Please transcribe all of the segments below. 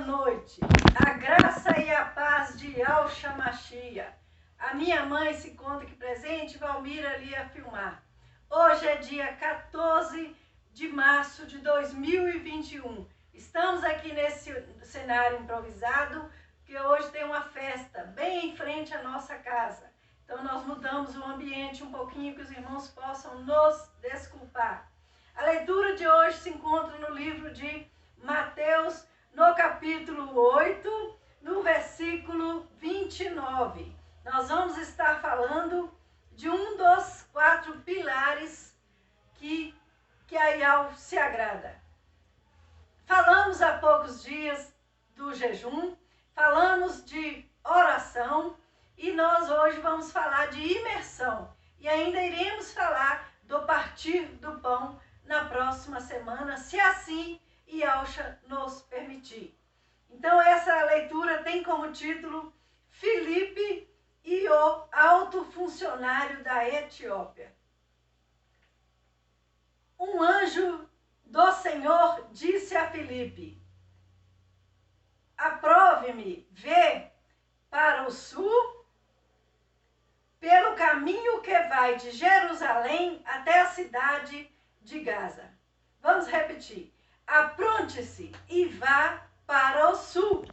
noite. A graça e a paz de Yahshua Mashiach. A minha mãe se conta aqui presente, Valmira ali a filmar. Hoje é dia 14 de março de 2021. Estamos aqui nesse cenário improvisado, porque hoje tem uma festa bem em frente à nossa casa. Então nós mudamos o ambiente um pouquinho, que os irmãos possam nos desculpar. A leitura de hoje se encontra no livro de Mateus, no capítulo 8, no versículo 29. Nós vamos estar falando de um dos 4 pilares que a Yahweh se agrada. Falamos há poucos dias do jejum, falamos de oração e nós hoje vamos falar de imersão. E ainda iremos falar do partir do pão na próxima semana, se assim Yahshua nos permitir. Então essa leitura tem como título Filipe e o alto funcionário da Etiópia. Um anjo do Senhor disse a Filipe: aprove-me, vê para o sul, pelo caminho que vai de Jerusalém até a cidade de Gaza. Vamos repetir. Apronte-se e vá para o sul,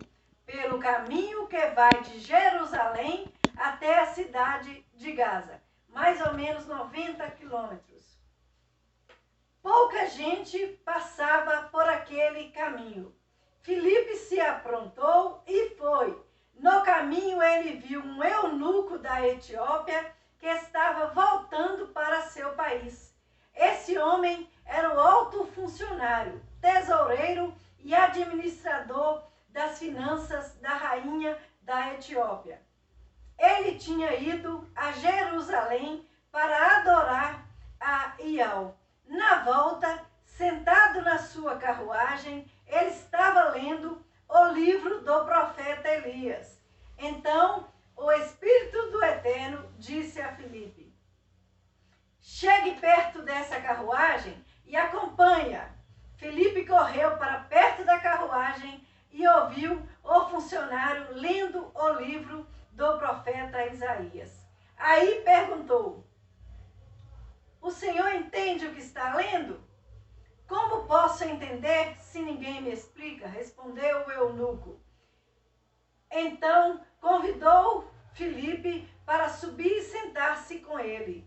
pelo caminho que vai de Jerusalém até a cidade de Gaza, mais ou menos 90 quilômetros. Pouca gente passava por aquele caminho. Filipe se aprontou e foi. No caminho ele viu um eunuco da Etiópia que estava voltando para seu país. Esse homem era o alto funcionário, tesoureiro e administrador das finanças da rainha da Etiópia. Ele tinha ido a Jerusalém para adorar a Yahweh. Na volta, sentado na sua carruagem, ele estava lendo o livro do profeta Elias. Então, o Espírito do Eterno disse a Filipe: chegue perto dessa carruagem e acompanha. Filipe correu para perto da carruagem e ouviu o funcionário lendo o livro do profeta Isaías. Aí perguntou: o senhor entende o que está lendo? Como posso entender se ninguém me explica? Respondeu o eunuco. Então convidou Filipe para subir e sentar-se com ele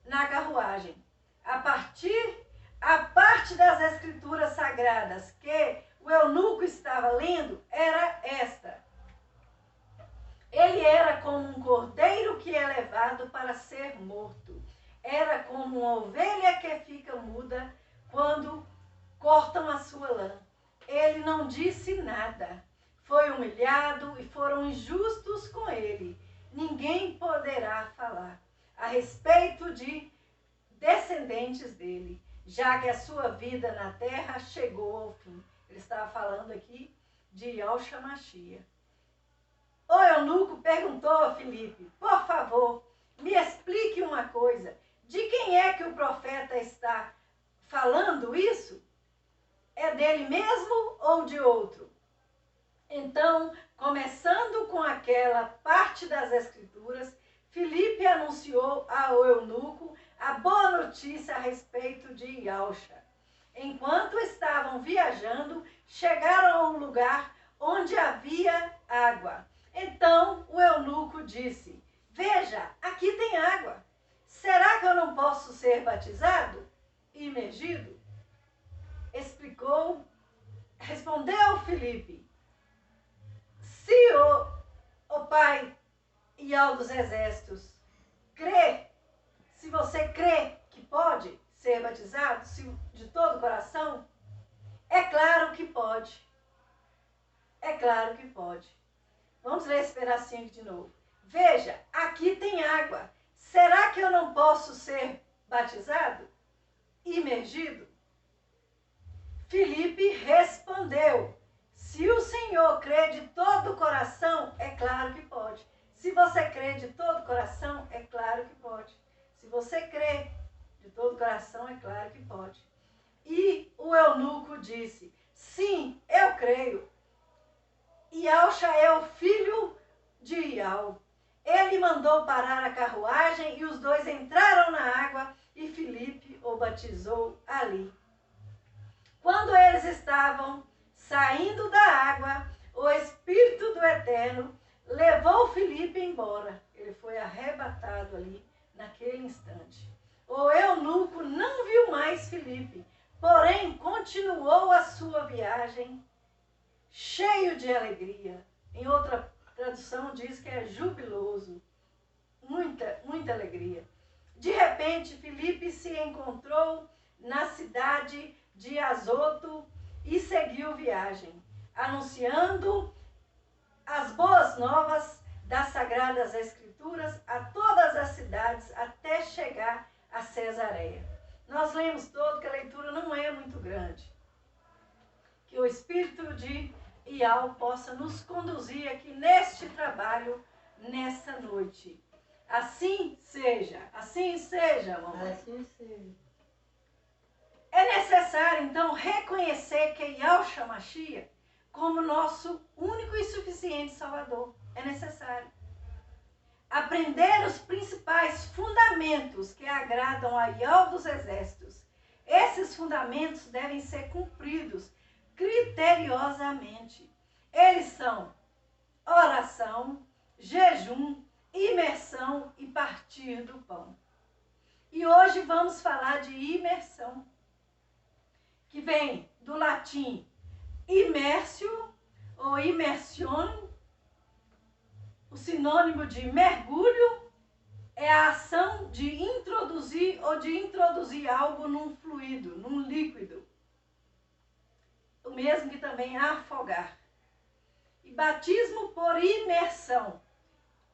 na carruagem. A parte das escrituras sagradas que o eunuco estava lendo era esta: ele era como um cordeiro que é levado para ser morto. Era como uma ovelha que fica muda quando cortam a sua lã. Ele não disse nada. Foi humilhado e foram injustos com ele. Ninguém poderá falar a respeito de descendentes dele, já que a sua vida na terra chegou ao fim. Ele estava falando aqui de Yahshua Mashiach. O eunuco perguntou a Filipe: por favor, me explique uma coisa. De quem é que o profeta está falando isso? É dele mesmo ou de outro? Então, começando com aquela parte das escrituras, Filipe anunciou ao eunuco a boa notícia a respeito de Yahshua. Enquanto estavam viajando, chegaram a um lugar onde havia água. Então o eunuco disse: veja, aqui tem água. Será que eu não posso ser batizado e imergido? Respondeu Filipe: se o Pai Yahweh dos exércitos crê, se você crê que pode ser batizado de todo o coração, é claro que pode. É claro que pode. Vamos ler esse pedacinho aqui de novo. Veja, aqui tem água. Será que eu não posso ser batizado? Imergido? Filipe respondeu: se o Senhor crê de todo o coração, é claro que pode. Se você crê de todo o coração, é claro que pode. Se você crê de todo o coração, é claro que pode. E o eunuco disse: sim, eu creio. Ialcha é o filho de Ial. Ele mandou parar a carruagem e os dois entraram na água e Filipe o batizou ali. Quando eles estavam saindo da água, o Espírito do Eterno levou Filipe embora. Ele foi arrebatado ali naquele instante. O eunuco não viu mais Filipe, porém continuou a sua viagem cheio de alegria. Em outra tradução diz que é jubiloso. Muita alegria. De repente, Filipe se encontrou na cidade de Azoto e seguiu viagem, anunciando as boas novas das Sagradas Escrituras a todas as cidades até chegar a Cesareia. Nós lemos todo que a leitura não é muito grande. Que o Espírito de Ial possa nos conduzir aqui neste trabalho, nessa noite. Assim seja, mamãe. Assim seja. É necessário, então, reconhecer que Yahshua Mashiach como nosso único e suficiente Salvador. É necessário. Aprender os principais fundamentos que agradam a Yahweh dos Exércitos. Esses fundamentos devem ser cumpridos criteriosamente. Eles são oração, jejum, imersão e partir do pão. E hoje vamos falar de imersão, que vem do latim imersio ou immersion. O sinônimo de mergulho é a ação de introduzir ou de introduzir algo num fluido, num líquido. O mesmo que também afogar. E batismo por imersão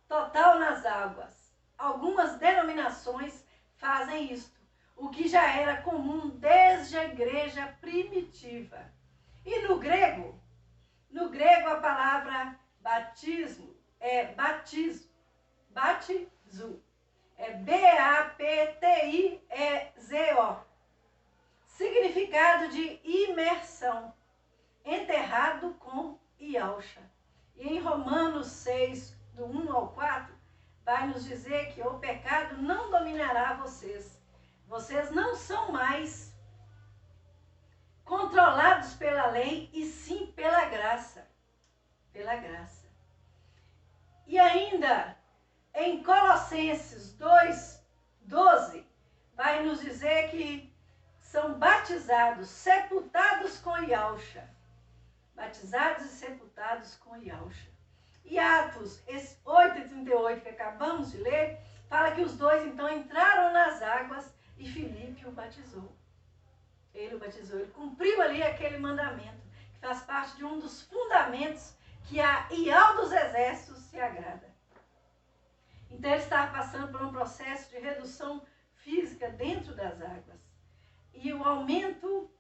total nas águas. Algumas denominações fazem isto, o que já era comum desde a igreja primitiva. E no grego a palavra batismo é batizo, é B-A-P-T-I-E-Z-O, significado de imersão, enterrado com Yahshua. E em Romanos 6, do 1 ao 4, vai nos dizer que o pecado não dominará vocês. Vocês não são mais controlados pela lei, e sim pela graça. Pela graça. E ainda, em Colossenses 2:12, vai nos dizer que são batizados, sepultados com Yahshua. Batizados e sepultados com Yahshua. E Atos 8:38, que acabamos de ler, fala que os dois então entraram nas águas e Filipe o batizou. Ele o batizou, ele cumpriu ali aquele mandamento, que faz parte de um dos fundamentos que a Yahweh dos Exércitos se agrada. Então ele estava passando por um processo de redução física dentro das águas. E o aumento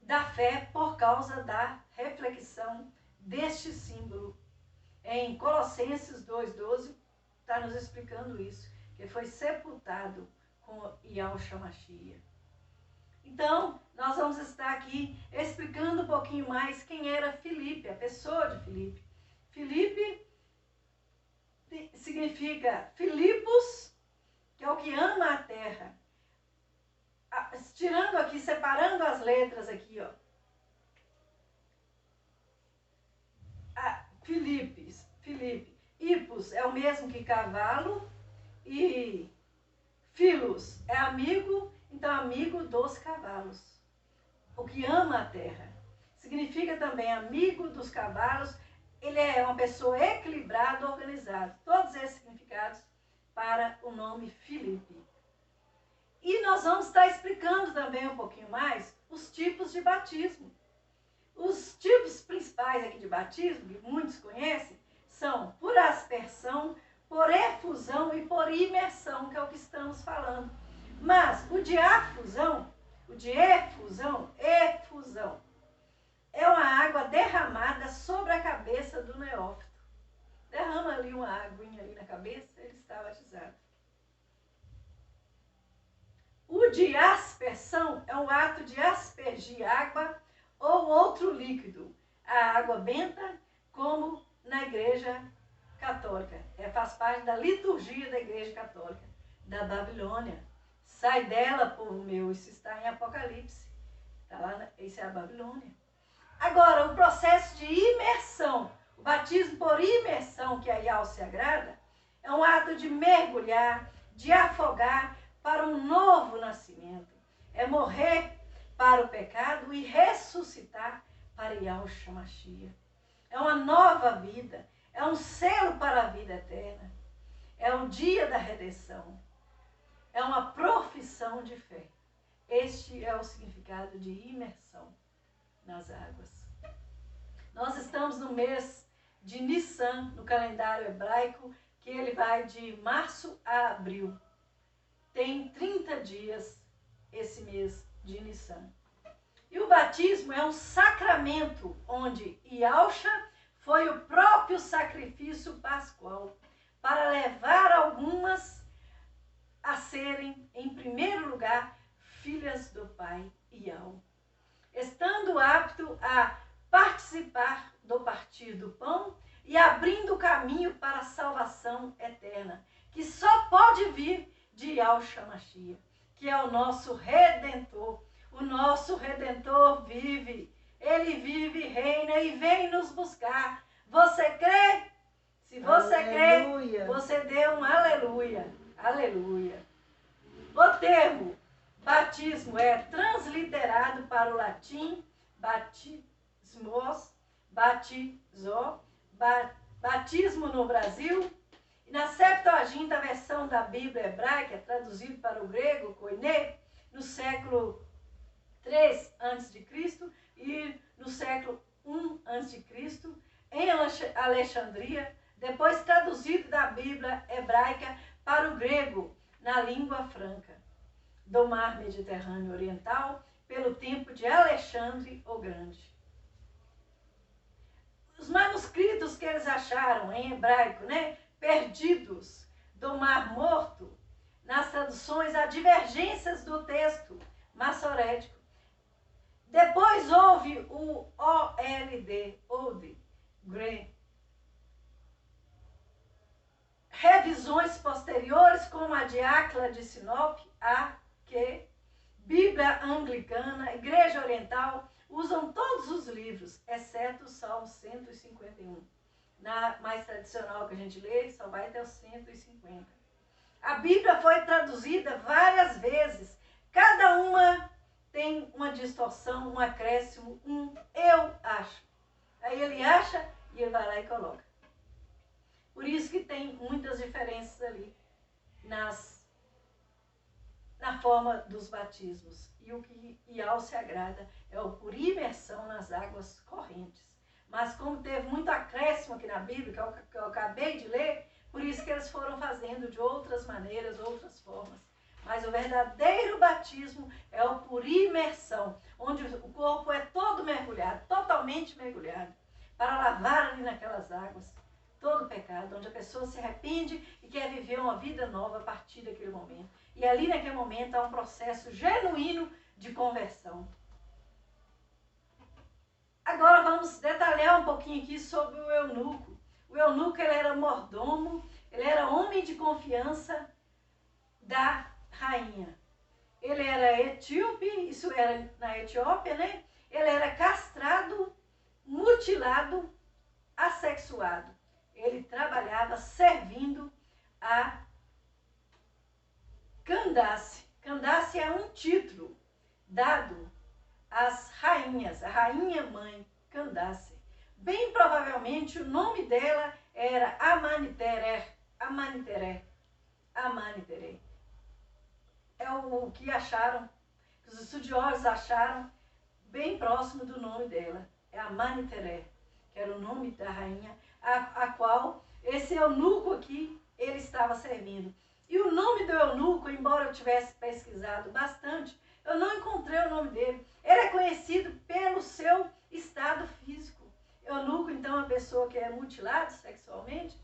da fé por causa da reflexão deste símbolo. Em Colossenses 2:12 está nos explicando isso, que foi sepultado com Yahshua Mashiach. Então, nós vamos estar aqui explicando um pouquinho mais quem era Filipe, a pessoa de Filipe. Filipe significa Filipos, que é o que ama a terra. Tirando aqui, separando as letras aqui, ó. Filipe. Hipos é o mesmo que cavalo e Filos é amigo, então amigo dos cavalos. O que ama a terra. Significa também amigo dos cavalos. Ele é uma pessoa equilibrada, organizada. Todos esses significados para o nome Filipe. E nós vamos estar explicando também um pouquinho mais os tipos de batismo. Os tipos principais aqui de batismo, que muitos conhecem, são por aspersão, por efusão e por imersão, que é o que estamos falando. Mas o de efusão, é uma água derramada sobre a cabeça do neófito. Derrama ali uma aguinha ali na cabeça, ele está batizado. O de aspersão é um ato de aspergir água ou outro líquido, a água benta, como na Igreja Católica. Faz parte da liturgia da Igreja Católica, da Babilônia. Sai dela, povo meu, isso está em Apocalipse. Tá lá, isso é a Babilônia. Agora, o processo de imersão, o batismo por imersão, que a Yahweh se agrada, é um ato de mergulhar, de afogar para um novo nascimento. É morrer para o pecado e ressuscitar para Yahweh Shemashia. É uma nova vida, é um selo para a vida eterna. É o dia da redenção. É uma profissão de fé. Este é o significado de imersão nas águas. Nós estamos no mês de Nissan, no calendário hebraico, que ele vai de março a abril. Tem 30 dias esse mês de Nissan. E o batismo é um sacramento onde Yahshua foi o próprio sacrifício pascual para levar algumas a serem, em primeiro lugar, filhas do Pai Yahweh. Estando apto a participar do partir do pão e abrindo o caminho para a salvação eterna, que só pode vir de Yahshua Mashiach, que é o nosso Redentor. O nosso Redentor vive, ele vive, reina e vem nos buscar. Você crê? Se você crê, você dê um aleluia, aleluia. O termo batismo é transliterado para o latim batismos, batizó, batismo no Brasil. E na Septuaginta, a versão da Bíblia hebraica, traduzido para o grego, koiné, no século 3 a.C. e no século 1 a.C., em Alexandria, depois traduzido da Bíblia hebraica para o grego, na língua franca do mar Mediterrâneo Oriental, pelo tempo de Alexandre o Grande. Os manuscritos que eles acharam em hebraico, perdidos do Mar Morto, nas traduções há divergências do texto massorético. Depois houve o OLD, Old Grey. Revisões posteriores, como a de Acla de Sinop, que Bíblia Anglicana, Igreja Oriental, usam todos os livros, exceto o Salmo 151. Na mais tradicional que a gente lê, só vai até o 150. A Bíblia foi traduzida várias vezes. Cada uma tem uma distorção, um acréscimo, eu acho. Aí ele acha e ele vai lá e coloca. Por isso que tem muitas diferenças ali na forma dos batismos. E o que Yahweh se agrada é o por imersão nas águas correntes. Mas como teve muito acréscimo aqui na Bíblia, que eu acabei de ler, por isso que eles foram fazendo de outras maneiras, outras formas. Mas o verdadeiro batismo é o por imersão, onde o corpo é todo mergulhado, totalmente mergulhado, para lavar ali naquelas águas todo o pecado, onde a pessoa se arrepende e quer viver uma vida nova a partir daquele momento. E ali naquele momento há um processo genuíno de conversão. Agora vamos detalhar um pouquinho aqui sobre o eunuco. O eunuco, ele era mordomo, ele era homem de confiança da rainha. Ele era etíope, isso era na Etiópia, Ele era castrado, mutilado, assexuado. Ele trabalhava servindo a Candace. Candace é um título dado às rainhas, a rainha mãe Candace. Bem provavelmente o nome dela era Amaniteré. É o que acharam, que os estudiosos acharam bem próximo do nome dela. É Amaniteré, que era o nome da rainha, a qual esse eunuco aqui, ele estava servindo. E o nome do eunuco, embora eu tivesse pesquisado bastante, eu não encontrei o nome dele. Ele é conhecido pelo seu estado físico. Eunuco, então, é uma pessoa que é mutilada sexualmente,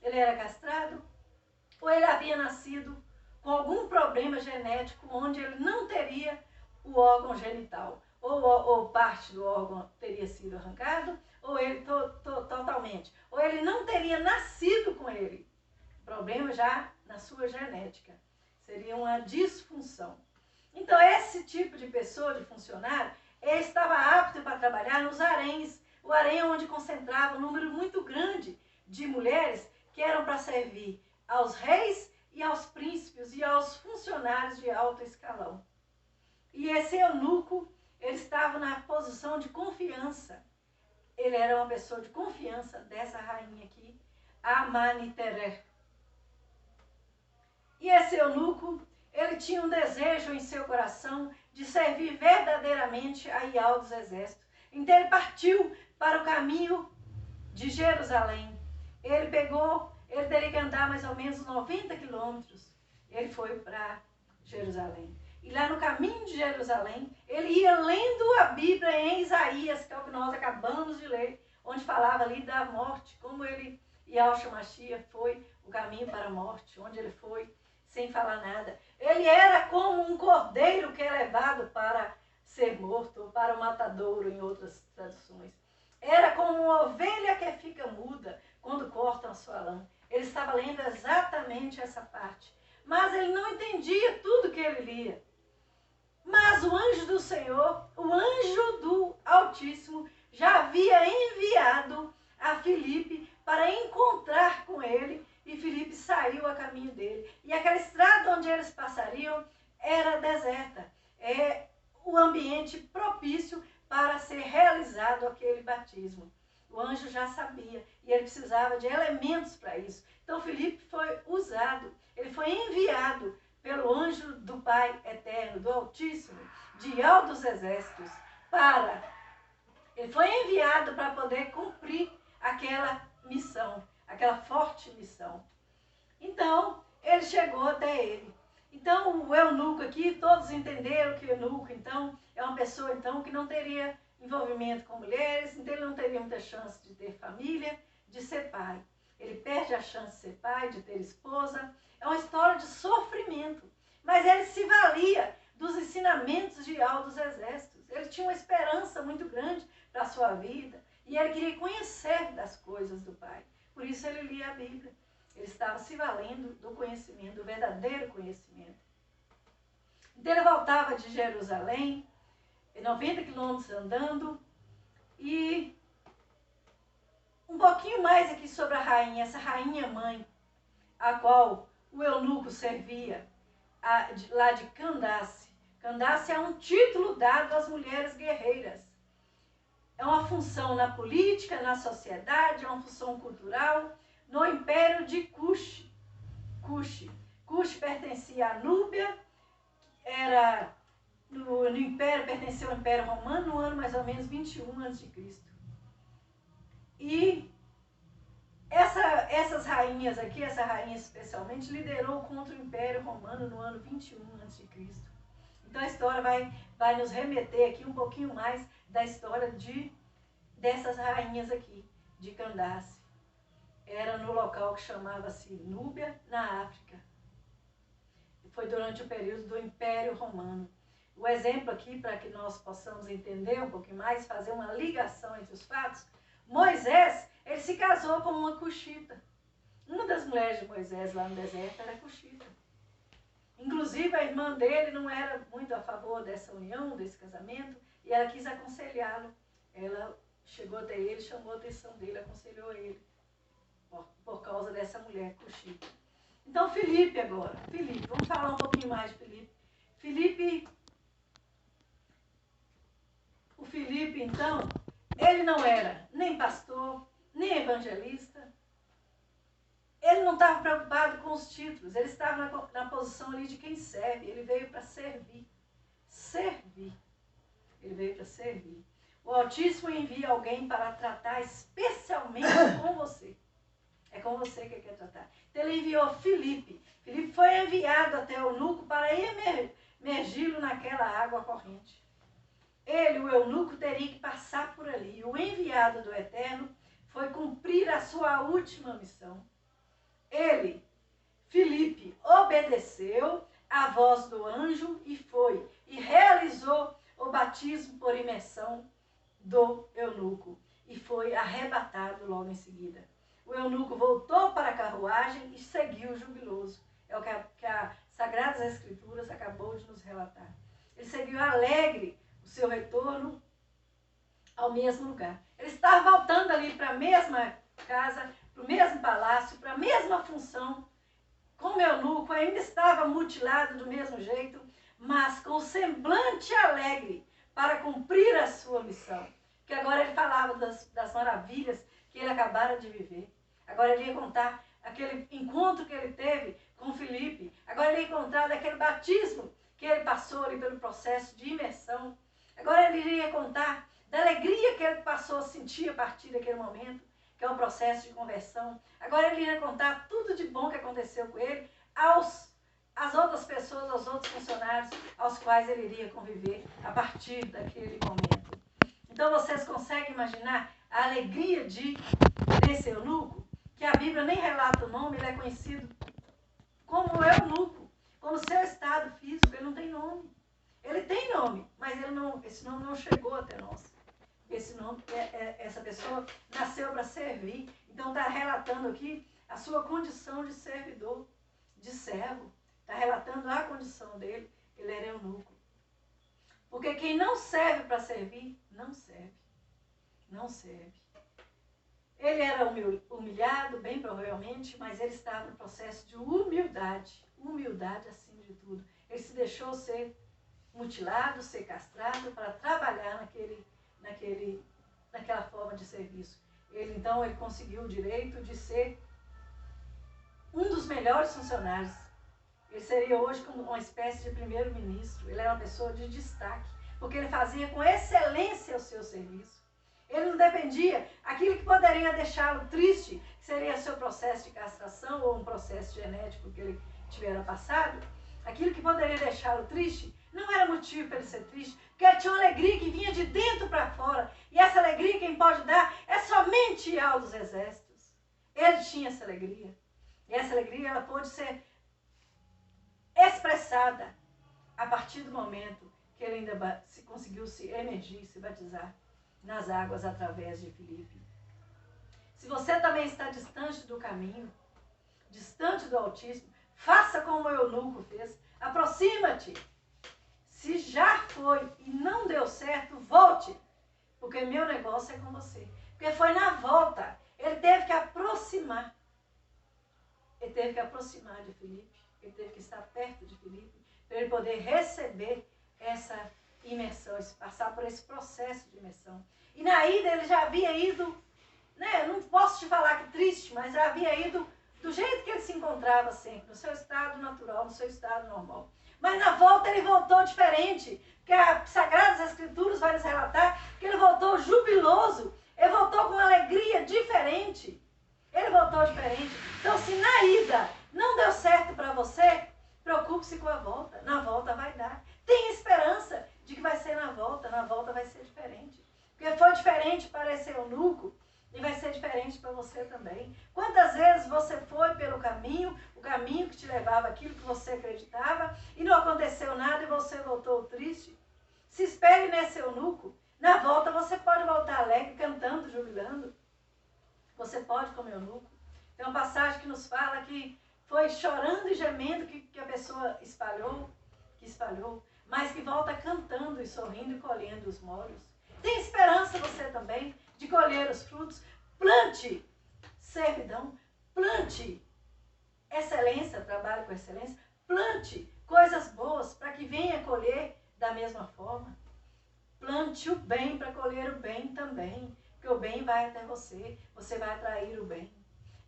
ele era castrado, ou ele havia nascido com algum problema genético onde ele não teria o órgão genital, ou parte do órgão teria sido arrancado, ou ele totalmente, ou ele não teria nascido com ele. O problema já na sua genética. Seria uma disfunção. Então, esse tipo de pessoa, de funcionário, ele estava apto para trabalhar nos haréns. O harém é onde concentrava um número muito grande de mulheres que eram para servir aos reis e aos príncipes e aos funcionários de alto escalão. E esse eunuco, ele estava na posição de confiança. Ele era uma pessoa de confiança dessa rainha aqui, Amaniteré. E esse eunuco, ele tinha um desejo em seu coração de servir verdadeiramente a Ial dos exércitos. Então ele partiu para o caminho de Jerusalém. Ele teria que andar mais ou menos 90 quilômetros. Ele foi para Jerusalém. E lá no caminho de Jerusalém, ele ia lendo a Bíblia em Isaías, que é o que nós acabamos de ler, onde falava ali da morte, como ele, Yahshua Mashiach, foi o caminho para a morte, onde ele foi sem falar nada. Ele era como um cordeiro que é levado para ser morto, ou para o matadouro, em outras traduções. Era como uma ovelha que fica muda quando cortam a sua lã. Ele estava lendo exatamente essa parte. Mas ele não entendia tudo que ele lia. Mas o anjo do Senhor, o anjo do Altíssimo, já havia enviado a Filipe para encontrar com ele, e Filipe saiu a caminho dele. E aquela estrada onde eles passariam era deserta. É o ambiente propício para ser realizado aquele batismo. O anjo já sabia e ele precisava de elementos para isso. Então Filipe foi usado, ele foi enviado pelo anjo do Pai Eterno, do Altíssimo, de Ial dos Exércitos, ele foi enviado para poder cumprir aquela missão, aquela forte missão. Então, ele chegou até ele. Então, o eunuco aqui, todos entenderam que o eunuco, então, é uma pessoa, então, que não teria envolvimento com mulheres, então ele não teria muita chance de ter família, de ser pai. Ele perde a chance de ser pai, de ter esposa. É uma história de sofrimento. Mas ele se valia dos ensinamentos de Ial dos Exércitos. Ele tinha uma esperança muito grande para a sua vida. E ele queria conhecer das coisas do Pai. Por isso ele lia a Bíblia. Ele estava se valendo do conhecimento, do verdadeiro conhecimento. Então ele voltava de Jerusalém, 90 quilômetros andando, e um pouquinho mais aqui sobre a rainha, essa rainha mãe, a qual o eunuco servia, lá de Candace. Candace é um título dado às mulheres guerreiras. É uma função na política, na sociedade, é uma função cultural, no império de Cush. Cush pertencia à Núbia, era no império, pertenceu ao Império Romano no ano mais ou menos 21 a.C. E essas rainhas aqui, essa rainha especialmente, liderou contra o Império Romano no ano 21 a.C. Então a história vai nos remeter aqui um pouquinho mais da história dessas rainhas aqui, de Candace. Era no local que chamava-se Núbia, na África. Foi durante o período do Império Romano. O exemplo aqui, para que nós possamos entender um pouquinho mais, fazer uma ligação entre os fatos, Moisés, ele se casou com uma cuxita. Uma das mulheres de Moisés lá no deserto era cuxita. Inclusive, a irmã dele não era muito a favor dessa união, desse casamento, e ela quis aconselhá-lo. Ela chegou até ele, chamou a atenção dele, aconselhou ele, por causa dessa mulher cuxita. Então, Filipe agora. Filipe, vamos falar um pouquinho mais de Filipe. O Filipe, então, ele não era nem pastor, nem evangelista. Ele não estava preocupado com os títulos, ele estava na posição ali de quem serve. Ele veio para servir. Ele veio para servir. O Altíssimo envia alguém para tratar especialmente com você. É com você que ele quer tratar. Então ele enviou Filipe. Filipe foi enviado até o eunuco para emergi-lo naquela água corrente. Ele, o eunuco, teria que passar por ali. O enviado do Eterno foi cumprir a sua última missão. Ele, Filipe, obedeceu à voz do anjo e foi. E realizou o batismo por imersão do eunuco. E foi foi arrebatado logo em seguida. O eunuco voltou para a carruagem e seguiu jubiloso. É o que as Sagradas Escrituras acabou de nos relatar. Ele seguiu alegre o seu retorno ao mesmo lugar. Ele estava voltando ali para a mesma casa, para o mesmo palácio, para a mesma função. Como o eunuco ainda estava mutilado do mesmo jeito, mas com semblante alegre para cumprir a sua missão. Que agora ele falava das maravilhas que ele acabara de viver. Agora ele ia contar aquele encontro que ele teve com Filipe. Agora ele ia contar daquele batismo que ele passou ali pelo processo de imersão. Agora ele iria contar da alegria que ele passou a sentir a partir daquele momento, que é o processo de conversão. Agora ele iria contar tudo de bom que aconteceu com ele às outras pessoas, aos outros funcionários aos quais ele iria conviver a partir daquele momento. Então vocês conseguem imaginar a alegria desse eunuco, que a Bíblia nem relata o nome, ele é conhecido como eunuco, como seu estado físico, ele não tem nome. Ele tem nome, mas esse nome não chegou até nós. Esse nome, essa pessoa nasceu para servir. Então está relatando aqui a sua condição de servidor, de servo. Está relatando a condição dele, ele era eunuco. Porque quem não serve para servir, não serve. Não serve. Ele era humilhado, bem provavelmente, mas ele estava no processo de humildade. Humildade acima de tudo. Ele se deixou ser mutilado, ser castrado para trabalhar naquela forma de serviço. Então ele conseguiu o direito de ser um dos melhores funcionários. Ele seria hoje como uma espécie de primeiro-ministro. Ele era uma pessoa de destaque, porque ele fazia com excelência o seu serviço. Ele não dependia, aquilo que poderia deixá-lo triste, que seria seu processo de castração ou um processo genético que ele tivera passado, aquilo que poderia deixá-lo triste, não era motivo para ele ser triste, porque ele tinha uma alegria que vinha de dentro para fora. E essa alegria quem pode dar é somente Yahweh dos Exércitos. Ele tinha essa alegria. E essa alegria ela pôde ser expressada a partir do momento que ele ainda conseguiu se emergir, se batizar nas águas através de Filipe. Se você também está distante do caminho, distante do Altíssimo, faça como o eunuco fez. Aproxima-te. Se já foi e não deu certo, volte. Porque meu negócio é com você. Porque foi na volta. Ele teve que aproximar. Ele teve que aproximar de Filipe. Ele teve que estar perto de Filipe. Para ele poder receber essa imersão, passar por esse processo de imersão. E na ida ele já havia ido, né, não posso te falar que triste, mas já havia ido do jeito que ele se encontrava sempre, no seu estado natural, no seu estado normal. Mas na volta ele voltou diferente, porque as Sagradas Escrituras vai nos relatar que ele voltou jubiloso, ele voltou com uma alegria diferente. Ele voltou diferente. Então, se na ida não deu certo para você, preocupe-se com a volta. Na volta vai dar. Tenha esperança de que vai ser na volta vai ser diferente. Porque foi diferente para esse eunuco e vai ser diferente para você também. Quantas vezes você foi pelo caminho, o caminho que te levava àquilo que você acreditava, e não aconteceu nada e você voltou triste? Se espere nesse eunuco. Na volta você pode voltar alegre, cantando, jubilando. Você pode, como eunuco. Tem uma passagem que nos fala que foi chorando e gemendo que a pessoa espalhou, mas que volta cantando e sorrindo e colhendo os molhos. Tem esperança você também de colher os frutos. Plante servidão, plante excelência, trabalhe com excelência, plante coisas boas para que venha colher da mesma forma. Plante o bem para colher o bem também, porque o bem vai até você, você vai atrair o bem.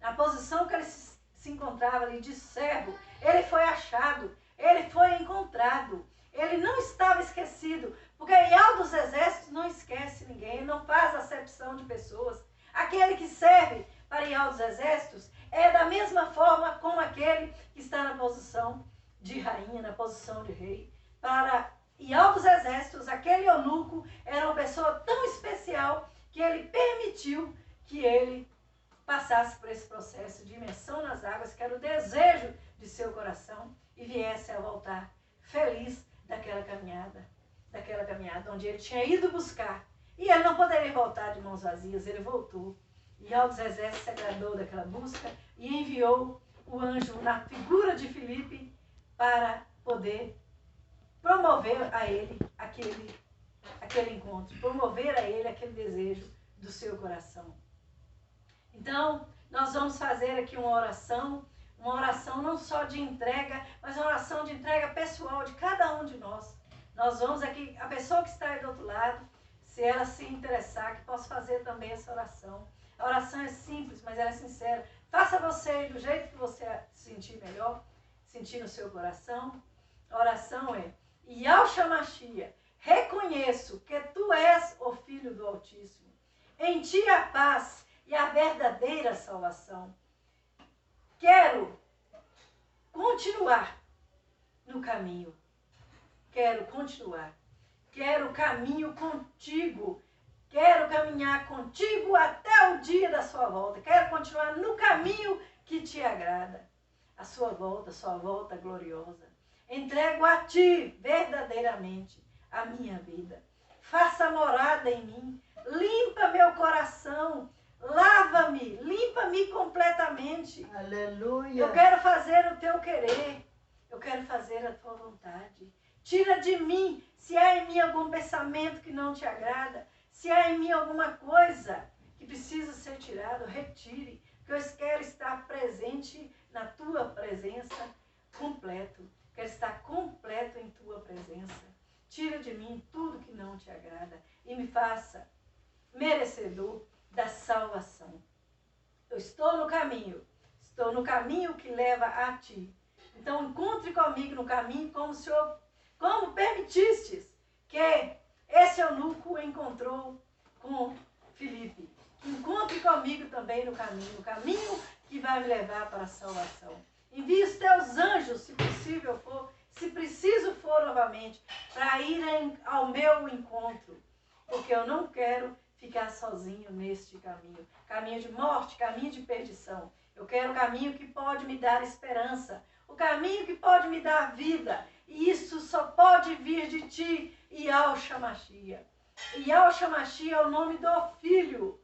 Na posição que ele se encontrava ali de servo, ele foi achado, ele foi encontrado, ele não estava esquecido, porque Yahweh dos Exércitos não esquece ninguém, ele não faz acepção de pessoas. Aquele que serve para Yahweh dos Exércitos é da mesma forma como aquele que está na posição de rainha, na posição de rei. Para Yahweh dos Exércitos, aquele eunuco era uma pessoa tão especial que ele permitiu que ele passasse por esse processo de imersão nas águas, que era o desejo de seu coração, e viesse a voltar feliz daquela caminhada onde ele tinha ido buscar. E ele não poderia voltar de mãos vazias, ele voltou. E Alto Zezé se agradou daquela busca e enviou o anjo na figura de Filipe para poder promover a ele aquele encontro, promover a ele aquele desejo do seu coração. Então, nós vamos fazer aqui uma oração não só de entrega, mas uma oração de entrega pessoal de cada um de nós. Nós vamos aqui, a pessoa que está aí do outro lado, se ela se interessar, que possa fazer também essa oração. A oração é simples, mas ela é sincera. Faça você do jeito que você se sentir melhor, sentir no seu coração. A oração é: Yahshua Mashiach, reconheço que tu és o Filho do Altíssimo. Em ti a paz e a verdadeira salvação. Quero continuar no caminho. Quero continuar. Quero caminho contigo. Quero caminhar contigo até o dia da sua volta. Quero continuar no caminho que te agrada. A sua volta gloriosa. Entrego a ti verdadeiramente a minha vida. Faça morada em mim. Limpa meu coração. Lava-me. Limpa-me completamente. Aleluia. Eu quero fazer o teu querer. Eu quero fazer a tua vontade. Tira de mim, se há em mim algum pensamento que não te agrada, se há em mim alguma coisa que precisa ser tirado, retire. Porque eu quero estar presente na tua presença completo. Quero estar completo em tua presença. Tira de mim tudo que não te agrada e me faça merecedor da salvação. Eu estou no caminho que leva a ti. Então encontre comigo no caminho como permitistes que esse eunuco encontrou com Filipe. Encontre comigo também no caminho que vai me levar para a salvação. Envie os teus anjos, se possível for, se preciso for novamente, para irem ao meu encontro, porque eu não quero ficar sozinho neste caminho. Caminho de morte, caminho de perdição. Eu quero o caminho que pode me dar esperança, o caminho que pode me dar vida. E isso só pode vir de ti, Yahshua Mashiach. Yahshua Mashiach é o nome do Filho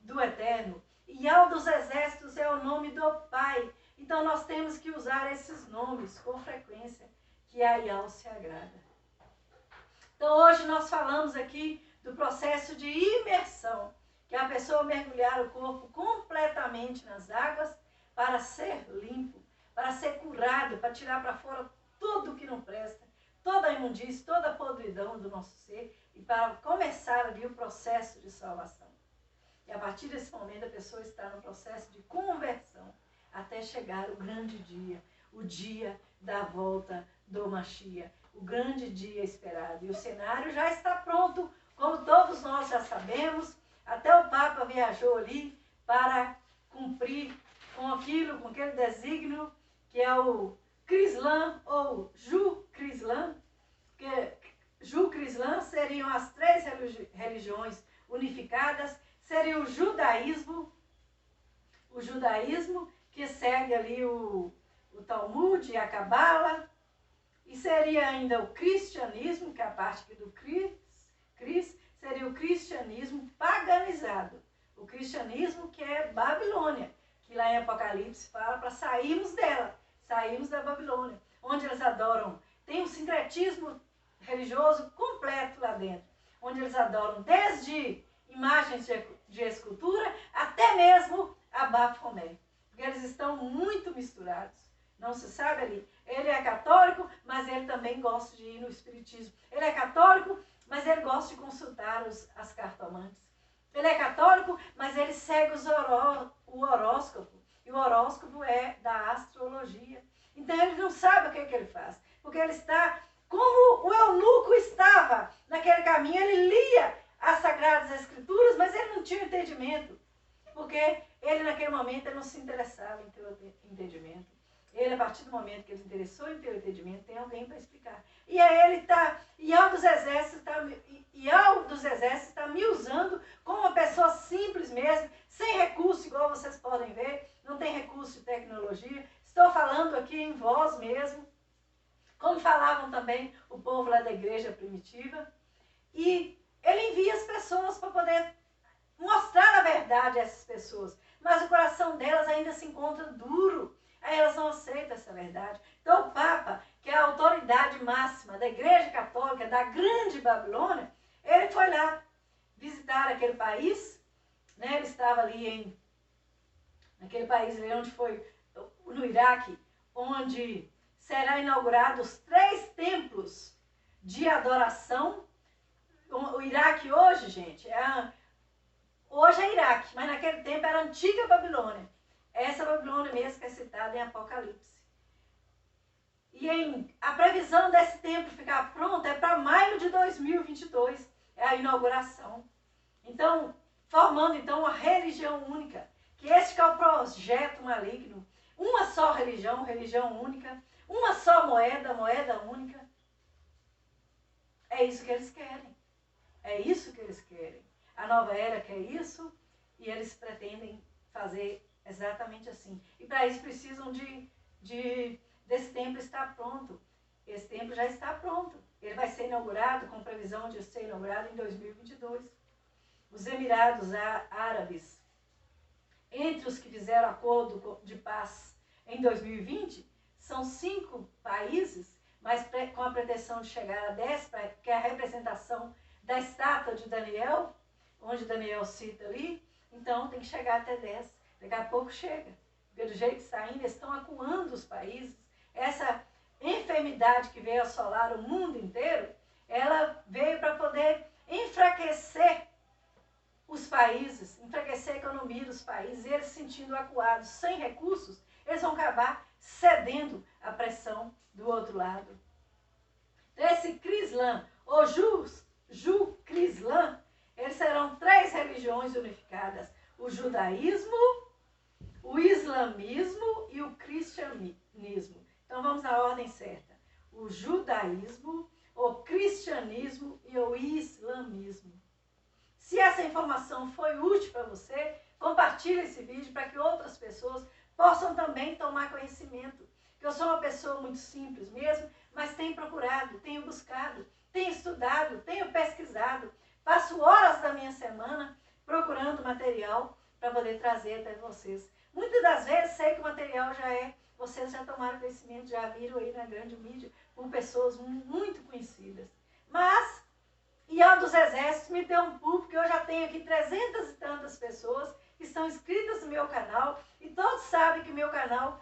do Eterno. Yahweh dos Exércitos é o nome do Pai. Então nós temos que usar esses nomes com frequência, que a Yahweh se agrada. Então hoje nós falamos aqui do processo de imersão, que é a pessoa mergulhar o corpo completamente nas águas para ser limpo, para ser curado, para tirar para fora tudo que não presta, toda a imundície, toda a podridão do nosso ser, e para começar ali o processo de salvação. E a partir desse momento a pessoa está no processo de conversão, até chegar o grande dia, o dia da volta do Mashiach, o grande dia esperado. E o cenário já está pronto, como todos nós já sabemos. Até o Papa viajou ali para cumprir com aquele desígnio que é o Crislam ou Ju Crislam, que Ju Crislam seriam as três religiões unificadas, seria o judaísmo que segue ali o Talmud e a Cabala, e seria ainda o cristianismo, que é a parte do Cris, seria o cristianismo paganizado, o cristianismo que é Babilônia, que lá em Apocalipse fala para sairmos dela, sairmos da Babilônia, onde eles adoram, tem um sincretismo religioso completo lá dentro, onde eles adoram desde imagens de escultura até mesmo a Bafomé, porque eles estão muito misturados, não se sabe ali, ele é católico, mas ele também gosta de ir no espiritismo, ele é católico, mas ele gosta de consultar as cartomantes, ele é católico, mas ele segue o horóscopo, e o horóscopo é da astrologia. Então ele não sabe o que ele faz, porque ele está, como o eunuco estava naquele caminho, ele lia as Sagradas Escrituras, mas ele não tinha entendimento, porque ele naquele momento ele não se interessava em ter o entendimento. Ele, a partir do momento que ele se interessou em ter o entendimento, tem alguém para explicar. E aí ele está, Yahweh dos Exércitos está me usando como uma pessoa simples mesmo, sem recurso, igual vocês podem ver, não tem recurso de tecnologia. Estou falando aqui em voz mesmo, como falavam também o povo lá da igreja primitiva. E ele envia as pessoas para poder mostrar a verdade a essas pessoas. Mas o coração delas ainda se encontra duro. Aí elas não aceitam essa verdade. Então o Papa, que é a autoridade máxima da Igreja Católica da Grande Babilônia, ele foi lá visitar aquele país, né? Ele estava ali naquele país ali onde foi, no Iraque, onde será inaugurados 3 templos de adoração. O Iraque hoje, gente, hoje é Iraque, mas naquele tempo era a antiga Babilônia. Essa Babilônia mesmo que é citada em Apocalipse. E a previsão desse templo ficar pronto é para maio de 2022, é a inauguração. Então, formando então uma religião única, que esse que é o projeto maligno, uma só religião, religião única, uma só moeda, moeda única. É isso que eles querem. É isso que eles querem. A nova era quer isso e eles pretendem fazer exatamente assim. E para isso precisam desse templo estar pronto. Esse templo já está pronto. Ele vai ser inaugurado, com previsão de ser inaugurado em 2022. Os Emirados Árabes, entre os que fizeram acordo de paz em 2020, são 5 países, mas com a pretensão de chegar a 10, que é a representação da estátua de Daniel, onde Daniel cita ali, então tem que chegar até 10. Daqui a pouco chega. Porque do jeito que está indo, eles estão acuando os países. Essa enfermidade que veio assolar o mundo inteiro, ela veio para poder enfraquecer os países, enfraquecer a economia dos países, e eles se sentindo acuados, sem recursos, eles vão acabar cedendo à pressão do outro lado. Então, esse Crislã, ou Ju-Crislã, eles serão 3 religiões unificadas: o judaísmo, o islamismo e o cristianismo. Então vamos na ordem certa: o judaísmo, o cristianismo e o islamismo. Se essa informação foi útil para você, compartilhe esse vídeo para que outras pessoas possam também tomar conhecimento. Eu sou uma pessoa muito simples mesmo, mas tenho procurado, tenho buscado, tenho estudado, tenho pesquisado. Passo horas da minha semana procurando material para poder trazer até vocês. Muitas das vezes sei que o material vocês já tomaram conhecimento, já viram aí na grande mídia, por pessoas muito conhecidas. Mas Ial dos Exércitos me deu um pulo, porque eu já tenho aqui 300 e tantas pessoas que estão inscritas no meu canal, e todos sabem que meu canal,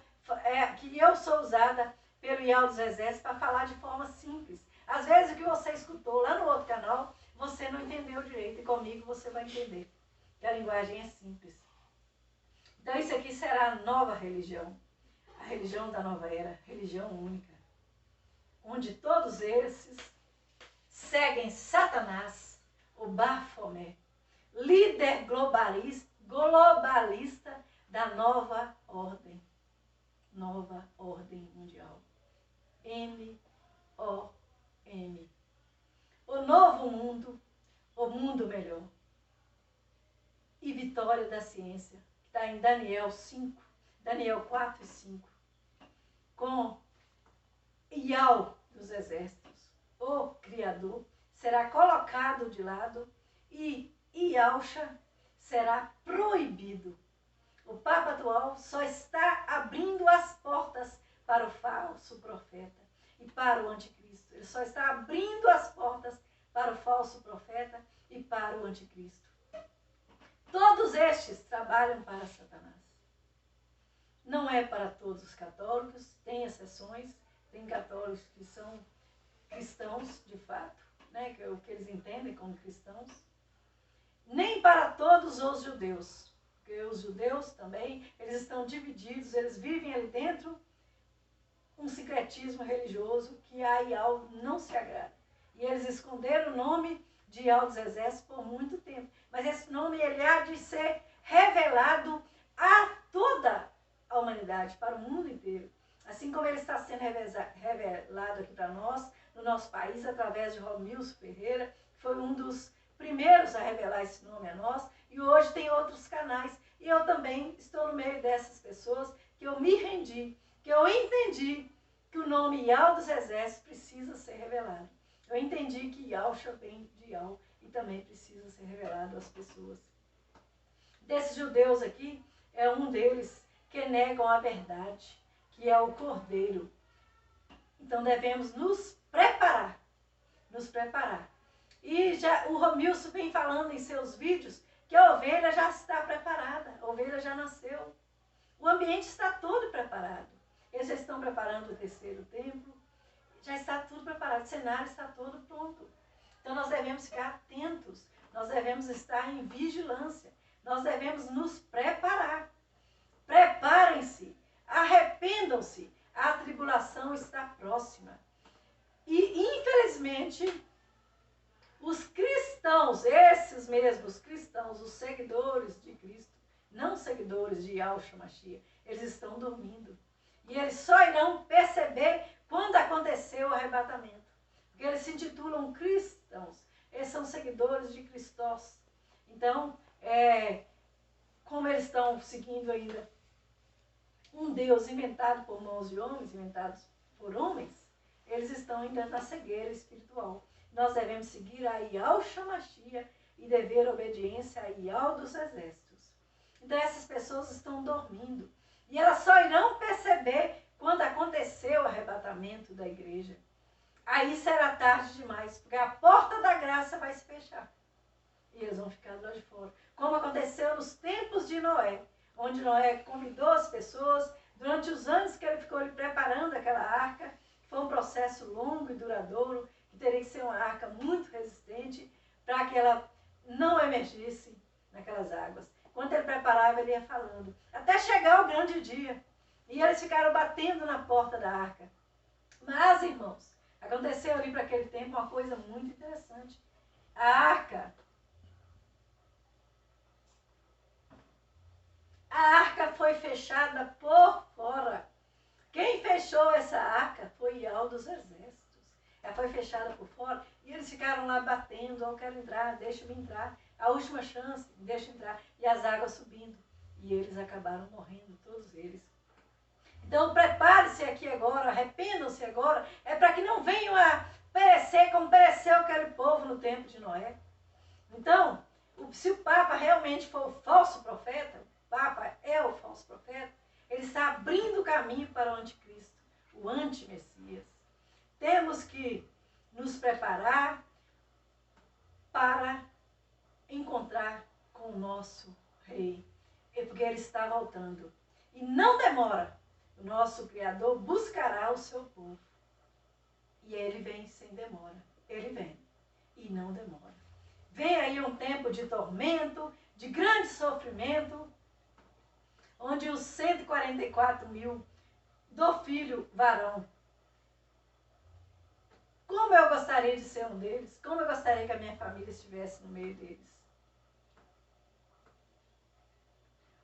que eu sou usada pelo Ial dos Exércitos para falar de forma simples. Às vezes o que você escutou lá no outro canal, você não entendeu direito, e comigo você vai entender, que a linguagem é simples. Então isso aqui será a nova religião, a religião da nova era, religião única, onde todos esses seguem Satanás, o Bafomé, líder globalista da nova ordem mundial. M-O-M. O novo mundo, o mundo melhor. E vitória da ciência, que está em Daniel 4 e 5. Com Ial dos Exércitos, o Criador, será colocado de lado e Ialcha será proibido. O Papa atual só está abrindo as portas para o falso profeta e para o anticristo. Ele só está abrindo as portas para o falso profeta e para o anticristo. Todos estes trabalham para Satanás. Não é para todos os católicos, tem exceções, tem católicos que são cristãos de fato, né, que é o que eles entendem como cristãos, nem para todos os judeus, porque os judeus também, eles estão divididos, eles vivem ali dentro um sincretismo religioso que a Ial não se agrada. E eles esconderam o nome de Ial dos Exércitos por muito tempo, mas esse nome ele há de ser revelado a toda a humanidade, para o mundo inteiro. Assim como ele está sendo revelado aqui para nós, no nosso país, através de Romilson Ferreira, que foi um dos primeiros a revelar esse nome a nós, e hoje tem outros canais. E eu também estou no meio dessas pessoas que eu me rendi, que eu entendi que o nome Ial dos Exércitos precisa ser revelado. Eu entendi que Ialcha vem de Ial e também desses judeus aqui, é um deles que negam a verdade, que é o Cordeiro. Então devemos nos preparar. Nos preparar. E já o Romilson vem falando em seus vídeos que a ovelha já está preparada, a ovelha já nasceu. O ambiente está todo preparado. Eles já estão preparando o terceiro templo, já está tudo preparado, o cenário está todo pronto. Então nós devemos ficar atentos, nós devemos estar em vigilância, nós devemos nos preparar. Preparem-se, arrependam-se, a tribulação está próxima. E infelizmente, os cristãos, esses mesmos cristãos, os seguidores de Cristo, não seguidores de Yahshua Mashiach, eles estão dormindo. E eles só irão perceber quando acontecer o arrebatamento. Porque eles se intitulam cristãos. Eles são seguidores de Cristos. Então, como eles estão seguindo ainda um Deus inventado por mãos de homens, inventados por homens, eles estão ainda na cegueira espiritual. Nós devemos seguir a Yahshua Mashiach e dever obediência a Yahweh dos exércitos. Então essas pessoas estão dormindo. E elas só irão perceber quando acontecer o arrebatamento da igreja. Aí será tarde demais, porque a porta da graça vai se fechar. E eles vão ficar lá de fora. Como aconteceu nos tempos de Noé, onde Noé convidou as pessoas, durante os anos que ele ficou ali preparando aquela arca, foi um processo longo e duradouro, que teria que ser uma arca muito resistente para que ela não emergisse naquelas águas. Quando ele preparava, ele ia falando, até chegar o grande dia. E eles ficaram batendo na porta da arca. Mas, irmãos, aconteceu ali para aquele tempo uma coisa muito interessante. A arca foi fechada por fora. Quem fechou essa arca foi Yahweh dos exércitos. Ela foi fechada por fora e eles ficaram lá batendo, eu quero entrar, deixa-me entrar. A última chance, deixa eu entrar. E as águas subindo. E eles acabaram morrendo, todos eles. Então prepare-se aqui agora, arrependam-se agora, é para que não venham a perecer como pereceu aquele povo no tempo de Noé. Então, se o Papa realmente for o falso profeta, o Papa é o falso profeta, ele está abrindo o caminho para o anticristo, o anti-messias. Temos que nos preparar para encontrar com o nosso rei, porque ele está voltando. E não demora, o nosso Criador buscará o seu povo. E ele vem sem demora, ele vem e não demora. Vem aí um tempo de tormento, de grande sofrimento, onde os 144 mil do filho varão. Como eu gostaria de ser um deles, como eu gostaria que a minha família estivesse no meio deles.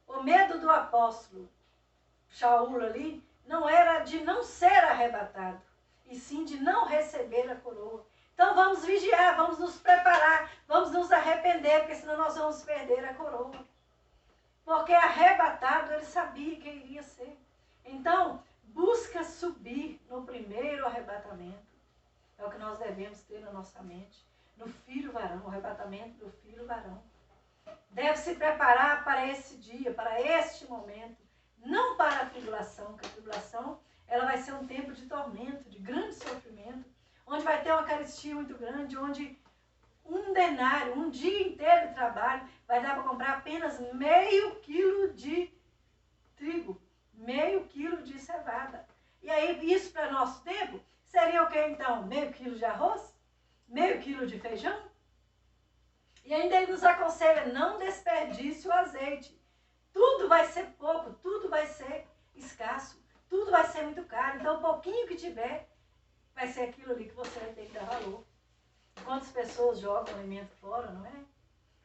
O medo do apóstolo Shaul ali não era de não ser arrebatado, e sim de não receber a coroa. Então vamos vigiar, vamos nos preparar, vamos nos arrepender, porque senão nós vamos perder a coroa. Porque arrebatado ele sabia que iria ser. Então, busca subir no primeiro arrebatamento. É o que nós devemos ter na nossa mente. No filho varão, o arrebatamento do filho varão. Deve se preparar para esse dia, para este momento. Não para a tribulação, porque a tribulação ela vai ser um tempo de tormento, de grande sofrimento, onde vai ter uma carestia muito grande, onde um denário, um dia inteiro de trabalho, vai dar para comprar apenas meio quilo de trigo, meio quilo de cevada. E aí, isso para nosso tempo, seria o que então? Meio quilo de arroz? Meio quilo de feijão? E ainda ele nos aconselha, não desperdice o azeite. Tudo vai ser pouco, tudo vai ser escasso, tudo vai ser muito caro. Então, o pouquinho que tiver, vai ser aquilo ali que você vai ter que dar valor. Quantas pessoas jogam alimento fora, não é?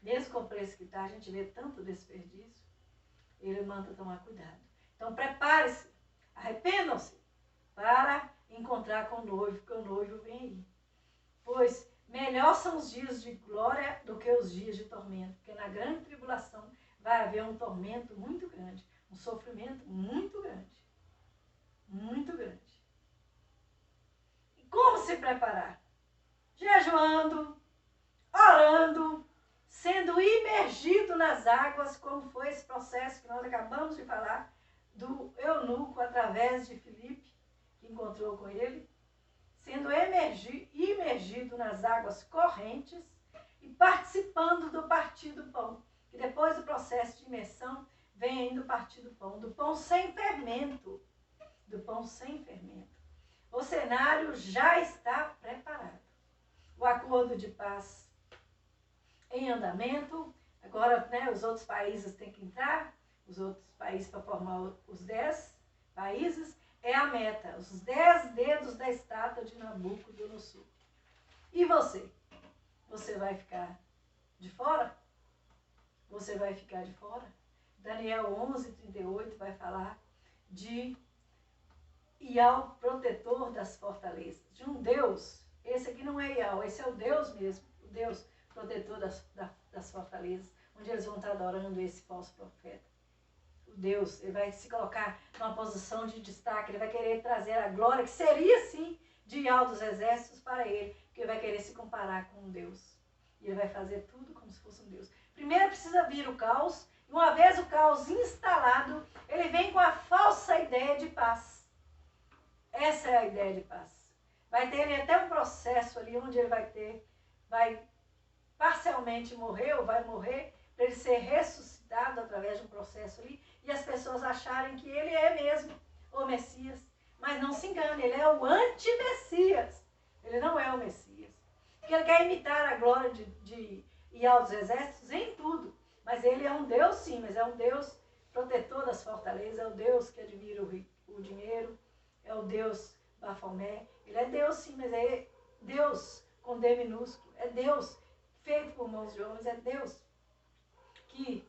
Mesmo com o preço que está, a gente vê tanto desperdício. Ele manda tomar cuidado. Então, prepare-se, arrependam-se para encontrar com o noivo, porque o noivo vem aí. Pois melhor são os dias de glória do que os dias de tormento, porque na grande tribulação vai haver um tormento muito grande, um sofrimento muito grande. Muito grande. E como se preparar? Jejuando, orando, sendo imergido nas águas, como foi esse processo que nós acabamos de falar, do eunuco através de Filipe, que encontrou com ele, sendo imergido nas águas correntes e participando do partir do pão. Que depois do processo de imersão, vem ainda o partir do pão sem fermento. Do pão sem fermento. O cenário já está preparado. O acordo de paz em andamento. Agora, né, os outros países têm que entrar, os outros países para formar os 10 países, é a meta, os 10 dedos da estátua de Nabucodonosor. E você? Você vai ficar de fora? Você vai ficar de fora? Daniel 11:38 vai falar de Iau, protetor das fortalezas, de um Deus. Esse aqui não é Iau, esse é o Deus mesmo, o Deus protetor das fortalezas, onde eles vão estar adorando esse falso profeta. O Deus, ele vai se colocar numa posição de destaque, ele vai querer trazer a glória, que seria sim de Iau dos exércitos para ele, porque ele vai querer se comparar com um Deus. E ele vai fazer tudo como se fosse um Deus. Primeiro precisa vir o caos, e uma vez o caos instalado, ele vem com a falsa ideia de paz. Essa é a ideia de paz. Vai ter até um processo ali onde ele vai parcialmente morrer, ou vai morrer, para ele ser ressuscitado através de um processo ali, e as pessoas acharem que ele é mesmo o Messias. Mas não se engane, ele é o anti-Messias. Ele não é o Messias. Porque ele quer imitar a glória de Iau dos exércitos em tudo. Mas ele é um Deus sim, mas é um Deus protetor das fortalezas, é o Deus que admira o dinheiro, é o Deus Bafomé. Ele é Deus sim, mas é Deus com D minúsculo. É Deus feito por mãos de homens, é Deus que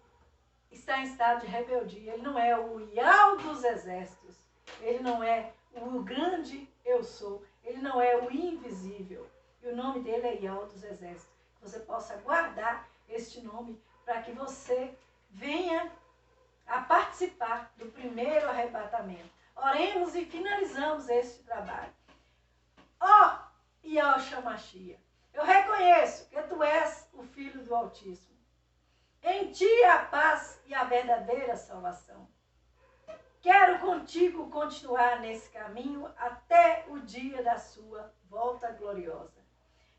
está em estado de rebeldia. Ele não é o Iau dos exércitos. Ele não é o grande eu sou. Ele não é o invisível. E o nome dele é Iau dos exércitos. Que você possa guardar este nome para que você venha a participar do primeiro arrebatamento. Oremos e finalizamos este trabalho. Ó Yahshua Mashiach, eu reconheço que tu és o Filho do Altíssimo. Em ti a paz e a verdadeira salvação. Quero contigo continuar nesse caminho até o dia da sua volta gloriosa.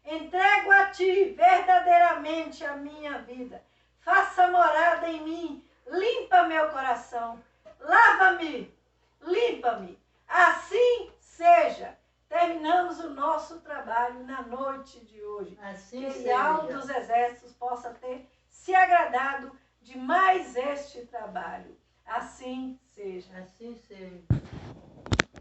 Entrego a ti verdadeiramente a minha vida. Faça morada em mim, limpa meu coração, lava-me, limpa-me. Assim seja. Terminamos o nosso trabalho na noite de hoje. Assim que seja. Iau dos exércitos possa ter se agradado de mais este trabalho. Assim seja. Assim seja.